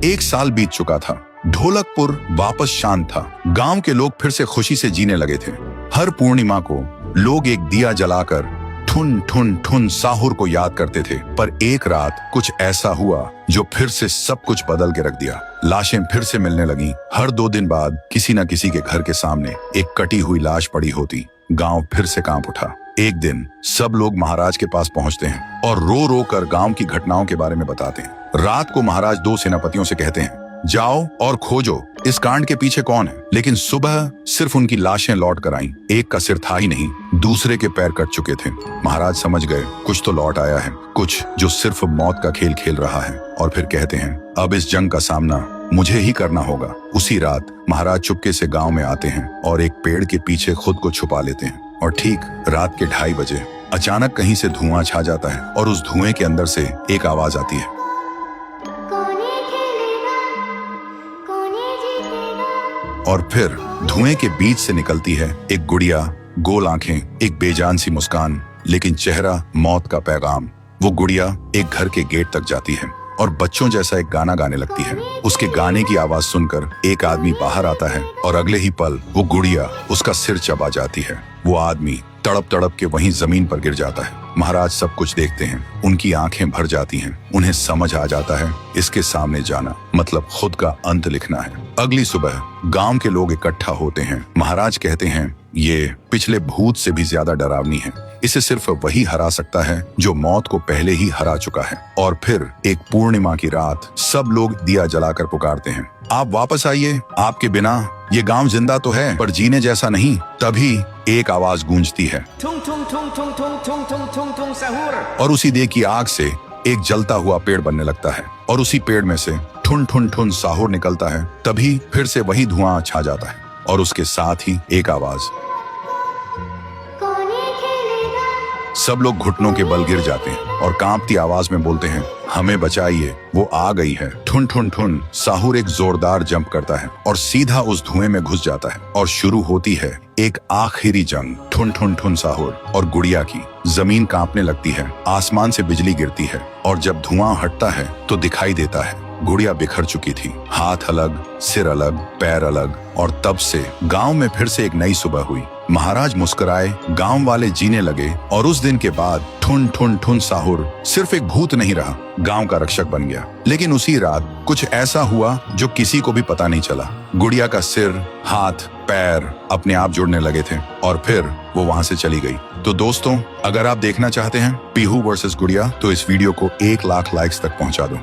एक साल बीत चुका था। ढोलकपुर वापस शांत था। गांव के लोग फिर से खुशी से जीने लगे थे। हर पूर्णिमा को लोग एक दिया जलाकर ठुन ठुन ठुन साहुर को याद करते थे। पर एक रात कुछ ऐसा हुआ जो फिर से सब कुछ बदल के रख दिया। लाशें फिर से मिलने लगी। हर 2 दिन बाद किसी न किसी के घर के सामने एक कटी हुई लाश पड़ी होती। गांव फिर से कांप उठा। एक दिन सब लोग महाराज के पास पहुंचते हैं और रो रो कर गांव की घटनाओं के बारे में बताते हैं। रात को महाराज 2 सेनापतियों से कहते हैं, जाओ और खोजो इस कांड के पीछे कौन है। लेकिन सुबह सिर्फ उनकी लाशें लौट कर आईं। एक का सिर था ही नहीं, दूसरे के पैर कट चुके थे। महाराज समझ गए कुछ तो लौट आया है, कुछ जो सिर्फ मौत का खेल खेल रहा है। और फिर कहते हैं, अब इस जंग का सामना मुझे ही करना होगा। उसी रात महाराज चुपके से गांव में आते हैं और एक पेड़ के पीछे खुद को छुपा लेते हैं। और ठीक रात के 2:30 बजे अचानक कहीं से धुआं छा जाता है और उस धुएं के अंदर से एक आवाज आती है, और फिर धुएं के बीच से निकलती है एक गुड़िया, गोल आंखें, एक बेजान सी मुस्कान, लेकिन चेहरा मौत का पैगाम। वो गुड़िया एक घर के गेट तक जाती है और बच्चों जैसा एक गाना गाने लगती है। उसके गाने की आवाज सुनकर एक आदमी बाहर आता है और अगले ही पल वो गुड़िया उसका सिर चबा जाती है। वो आदमी तड़प तड़प के वहीं जमीन पर गिर जाता है। महाराज सब कुछ देखते हैं। उनकी आंखें भर जाती हैं। उन्हें समझ आ जाता है इसके सामने जाना मतलब खुद का अंत लिखना है। अगली सुबह गांव के लोग इकट्ठा होते हैं। महाराज कहते हैं, ये पिछले भूत से भी ज्यादा डरावनी है। इसे सिर्फ वही हरा सकता है जो मौत को पहले ही हरा चुका है। और फिर एक पूर्णिमा की रात सब लोग दिया जलाकर पुकारते हैं, आप वापस आइए, आपके बिना ये गांव जिंदा तो है पर जीने जैसा नहीं। तभी एक आवाज गूंजती है और उसी देह की आग से एक जलता हुआ पेड़ बनने लगता है और उसी पेड़ में से ठुन ठुन ठुन साहुर निकलता है। तभी फिर से वही धुआं छा जाता है और उसके साथ ही एक आवाज। सब लोग घुटनों के बल गिर जाते हैं और कांपती आवाज में बोलते हैं, हमें बचाइए, वो आ गई है। ठुन ठुन ठुन साहुर एक जोरदार जंप करता है और सीधा उस धुएं में घुस जाता है और शुरू होती है एक आखिरी जंग। ठुन ठुन ठुन साहुर और गुड़िया की। जमीन कांपने लगती है, आसमान से बिजली गिरती है और जब धुआं हटता है तो दिखाई देता है गुड़िया बिखर चुकी थी। हाथ अलग, सिर अलग, पैर अलग। और तब से गांव में फिर से एक नई सुबह हुई। महाराज मुस्कुराए, गांव वाले जीने लगे और उस दिन के बाद ठुन ठुन ठुन साहुर सिर्फ एक भूत नहीं रहा, गांव का रक्षक बन गया। लेकिन उसी रात कुछ ऐसा हुआ जो किसी को भी पता नहीं चला। गुड़िया का सिर, हाथ, पैर अपने आप जुड़ने लगे थे और फिर वो वहां से चली गई। तो दोस्तों, अगर आप देखना चाहते हैं पीहू वर्सेस गुड़िया तो इस वीडियो को 1 लाख लाइक्स तक पहुंचा दो।